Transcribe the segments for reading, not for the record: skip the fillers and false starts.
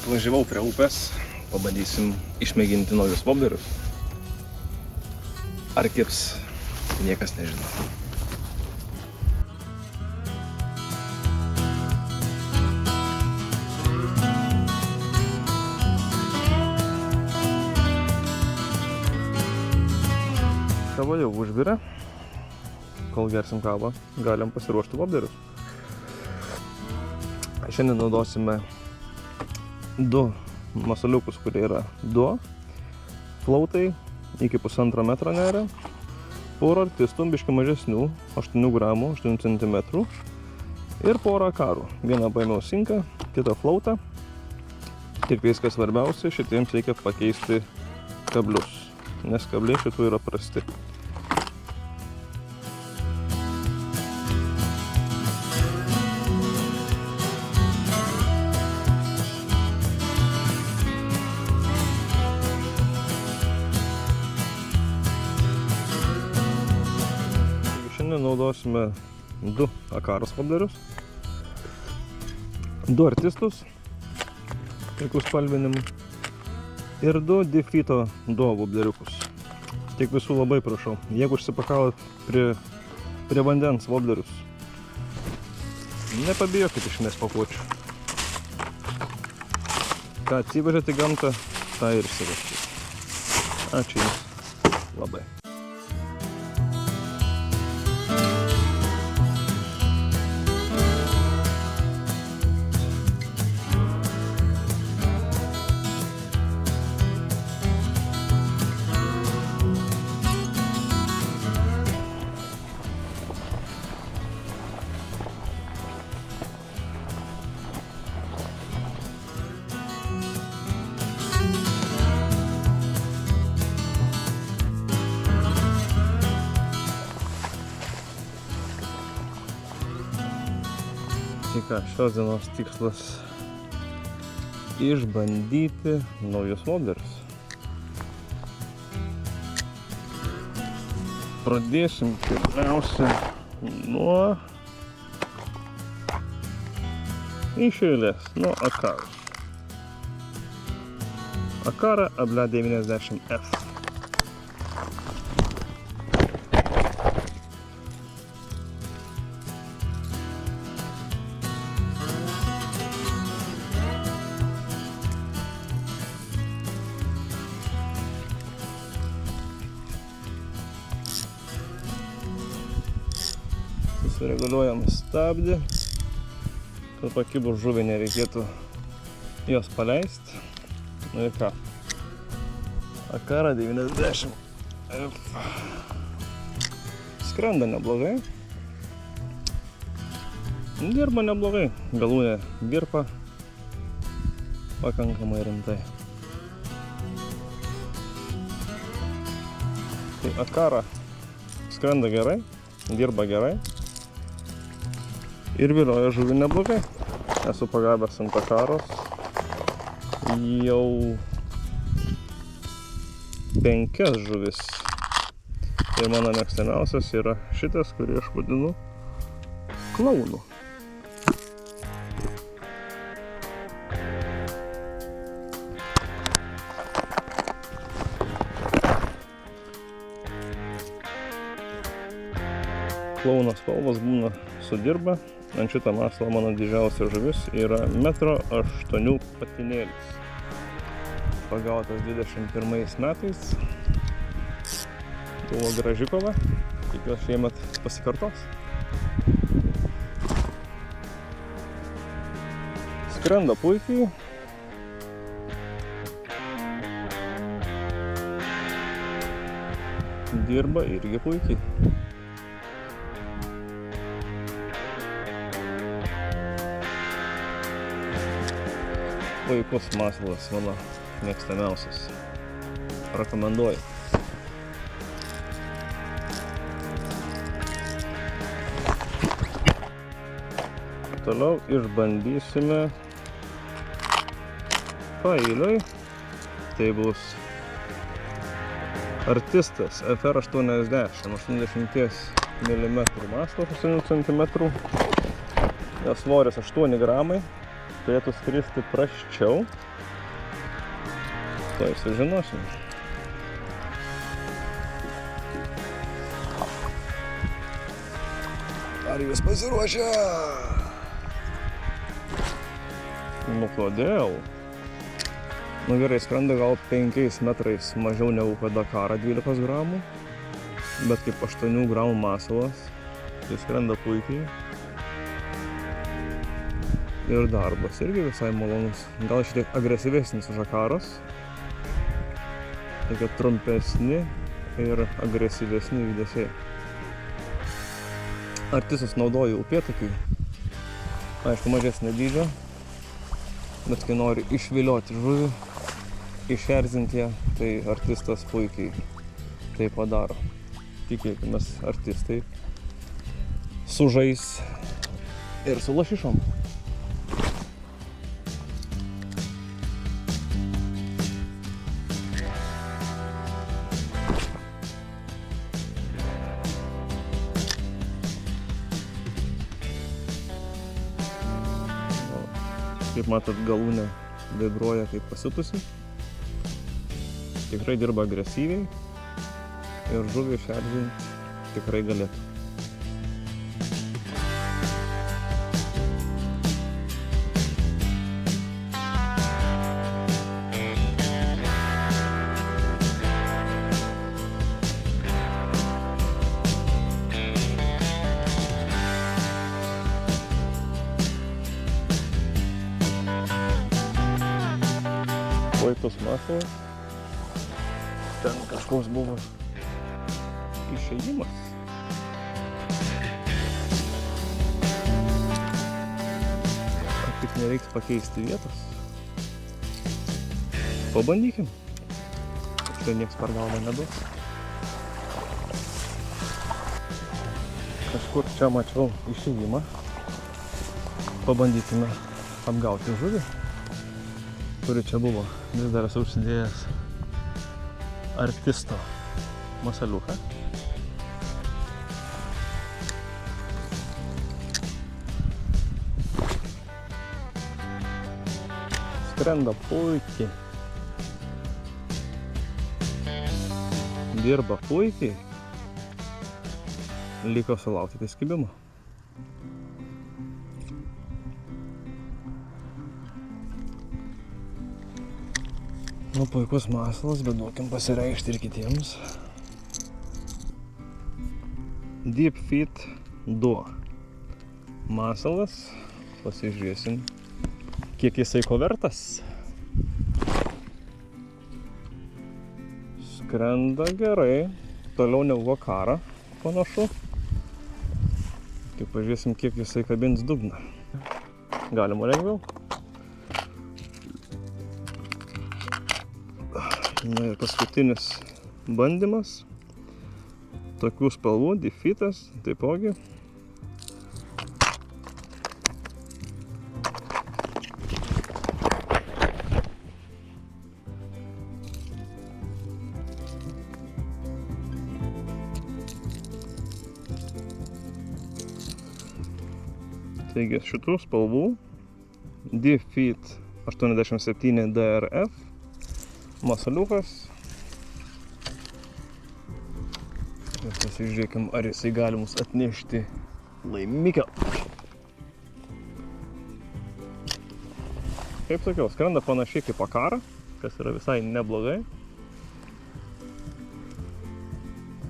Atvažiavau prie upės, pabandysim išmėginti naujus voblerius. Ar kibs, niekas nežino. Kava jau užvirė. Kol gersim kavą, galim pasiruošti voblerius. Šiandien naudosime 2 masaliukus, kurie yra 2 flautai iki 1,5 metro neria, porą artistų, biškį mažesnių, 8 gramų, 8 cm ir porą akarų. Vieną paėmiau sinką, kitą flautą. Tik viskas svarbiausia, šitiems reikia pakeisti kablius, nes kabliai šitų yra prasti. Šiandien naudosime 2 akarus voblerius, 2 artistus, tokių spalvinimų, ir 2 difito duo vobleriukus. Tik visų labai prašau, jeigu užsipakavot prie vandens voblerius, nepabijokit išmest pakuočių. Ką atsivežėte į gamtą, tą ir išsivežkite. Ačiū Jums labai. Šios dienos tikslas – išbandyti naujus voblerius. Pradėsim pirmiausia nuo iš eilės, nuo akarų. Akara Abla 90F. Sureguliuojam stabdį, kad pakibus žuvį nereikėtų jos paleisti. Nu ir ką? Akara 90. Skrenda neblogai. Dirba neblogai. Galūnė virpa pakankamai rimtai. Tai akara skrenda gerai, dirba gerai. Ir vilioja žuvį neblogai. Esu pagavęs ant akaros jau 5 žuvis. Ir mano mėgstamiausias yra šitas, kurį aš vadinu klaunu. Klauno spalvos būna sudirba. Ant šito maslo mano didžiausia žuvis yra 1,8 m patinėlis. Pagautas 21 metais. Buvo graži kova. Tikiuosi šiemet pasikartos. Skrenda puikiai. Dirba irgi puikiai. Puikus masalas, mano mėgstamiausias. Rekomenduoju. Toliau išbandysime paeiliui. Tai bus artistas FR80, 80 mm maslas, 8 cm. Jo svoris 8 gramai. turėtų skristi prasčiau. Tai sužinosim. Ar jūs pasiruošę? Nu kodėl? Nu gerai, skrenda gal 5 metrais mažiau negu kad Dakara 12 gramų, bet kaip 8 gramų masalas, tai skrenda puikiai. Ir darbas irgi visai malonus. Gal šiek tiek agresyvesnis už Dakaros. Tokie trumpesni ir agresyvesni judesiai. Artistus naudoju upėtakiui. Aišku, mažesnio dydžio. Bet kai nori išvilioti žuvį, išerzinti ją, tai artistas puikiai tai padaro. Tikėkimės, artistai sužais ir su lašišom. Kaip matot, galūnė vibruoja kaip pasiutusi. Tikrai dirba agresyviai ir žuvį išerzinti tikrai galėtų. Puikus masalas. Ten kažkoks buvo išėjimas. Ar tik nereiks pakeisti vietos? Pabandykim. Štai nieks per galvą neduos. Kažkur čia mačiau išėjimą. Pabandykime apgauti žuvį, kuri čia buvo. Vis dar esu užsidėjęs artisto masaliuką. Skrenda puikiai. Dirba puikiai. Liko sulaukti tai skibimo. Nu, puikus masalas, bet duokim pasireikšti ir kitiems. Deep Feed 2 masalas. Pasižiūrėsim, kiek jisai ko vertas. Skrenda gerai, toliau negu Dakara panašu. Tai pažiūrėsim, kiek jisai kabins dugną. Galima lengviau. Na ir paskutinis bandymas. Tokių spalvų, Deep Feedas, taipogi. Taigi šitų spalvų Deep Feed 87 DRF masaliukas. Ir pasižiūrėkim, ar jisai gali mums atnešti laimikio. Kaip sakiau, skrenda panašiai kaip Dakara, kas yra visai neblogai.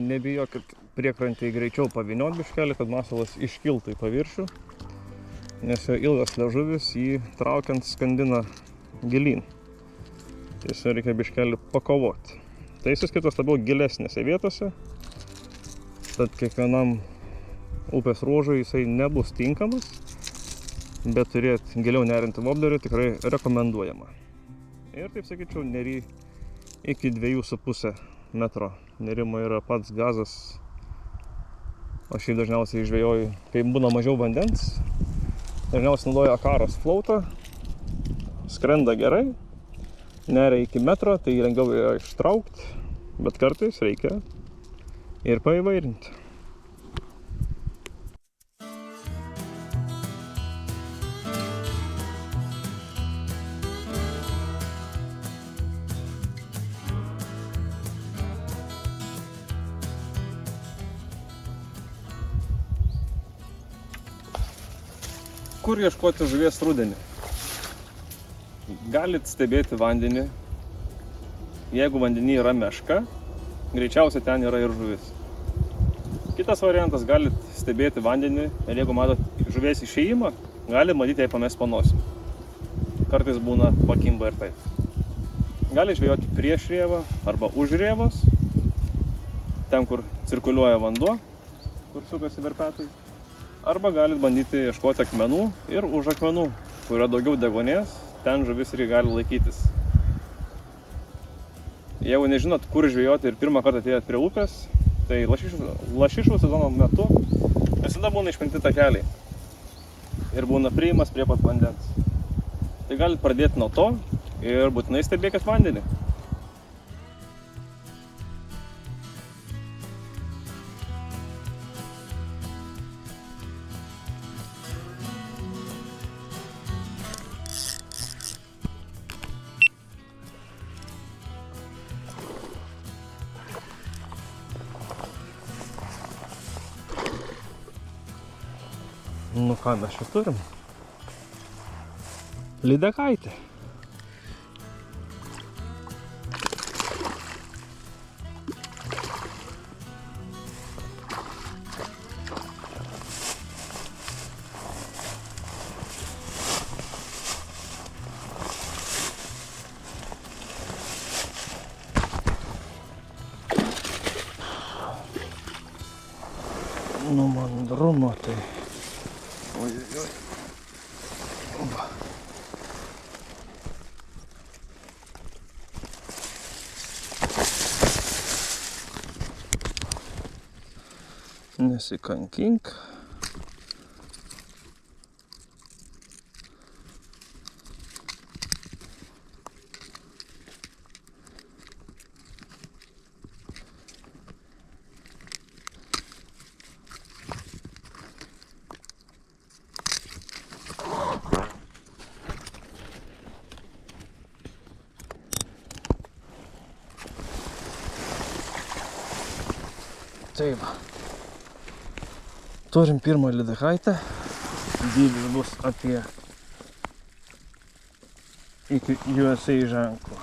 Nebijokit priekrantėje greičiau pavyniot biškelį, kad masalas iškiltų į paviršių, nes jo ilgas liežuvis jį traukiant skandina gilyn. Tiesiog reikia biškelį pakovoti. Tai jis skirtas labiau gilesnėse vietose, tad kiekvienam upės ruožui jisai nebus tinkamas, bet turėti giliau nerintį voblerį tikrai rekomenduojama. Ir taip sakyčiau, nery iki 2,5 metro nerimo yra pats gazas, o šiaip dažniausiai žvejoju, kai būna mažiau vandens, dažniausiai naudoju Dakaros flautą, skrenda gerai. Neria iki metro, tai lengviau yra ištraukti, bet kartais reikia ir paįvairinti. Kur ieškoti žuvies rudenį? Galit stebėti vandenį. Jeigu vandenį yra meška, greičiausiai ten yra ir žuvis. Kitas variantas, galit stebėti vandenį ir jeigu matot žuvies išėjimą, galit matyti jai pamest po nosį. Kartais būna pakimba ir taip. Galit žvejoti prieš rėvą arba už rėvos, ten kur cirkuliuoja vanduo, kur sukasi verpetai. Arba galit bandyti ieškoti akmenų ir už akmenų, kur yra daugiau deguonies, ten žuvis irgi gali laikytis. Jeigu nežinot, kur žvejoti ir pirmą kartą atėjot prie upės, tai lašišų sezono metu visada būna išpinti takeliai ir būna priėjimas prie pat vandens. Tai galit pradėti nuo to ir būtinai stebėkit vandenį. Nu ką mes čia turim? Lydekaitė. Nu mandrumo tai. Oi. Opa. Nesikankink. Tai va. Turim pirmą lydekaitę. Dydis bus apie iki USA ženklo.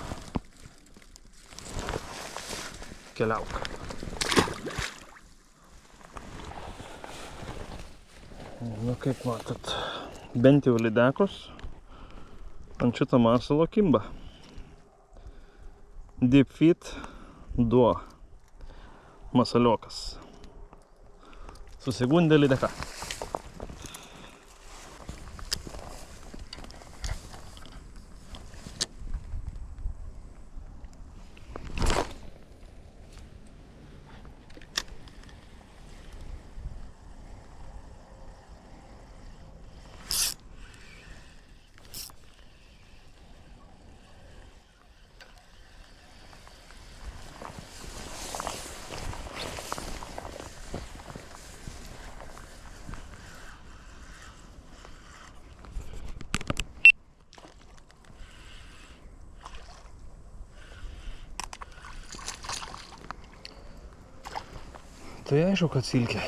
Keliauk. Nu kaip matot, bent jau lydekos ant šito masalo kimba. Deep Feed Duo masaliokas. Susigundė lydeka. Tai aišku, kad silkė.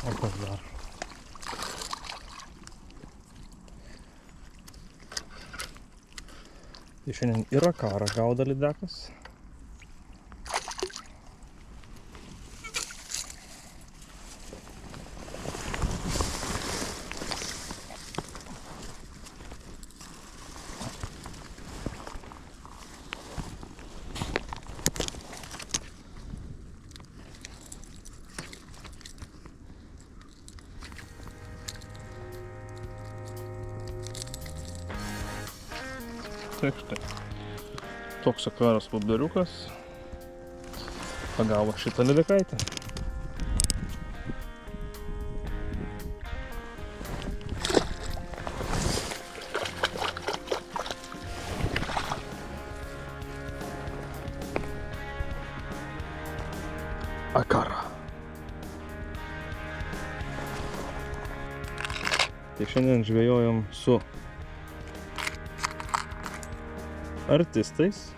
O kas dar? Tai šiandien yra karą gauda lydekas. Štai. Toks akaras vobleriukas pagavo šitą lydekaitę. Akara. Tai šiandien žvejojom su artistais.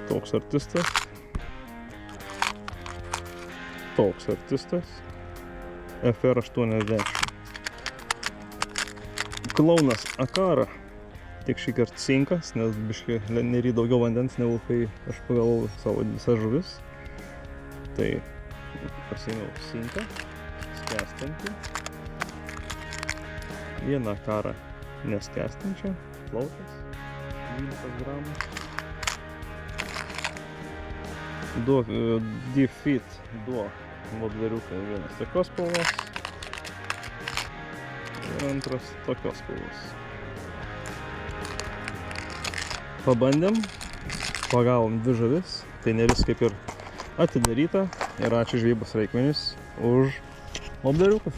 Toks artistas. toks artistas. FR80. Klounas Akara. Tik šį kartą cinkas, nes biškai nery daugiau vandens, negu kai aš pagavau savo visas žuvis. Tai pasiėmiau cinką, skęstantį. Vieną Akara neskęstančią, flautas, 12 gramų. Du Defeat, du mobleriukai, vienas tokios spalvos ir antras tokios spalvos. Pabandėm, pagavom 2 žuvis, tai neris kaip ir atidaryta ir ačiū žvejybos reikmenis už mobleriukus.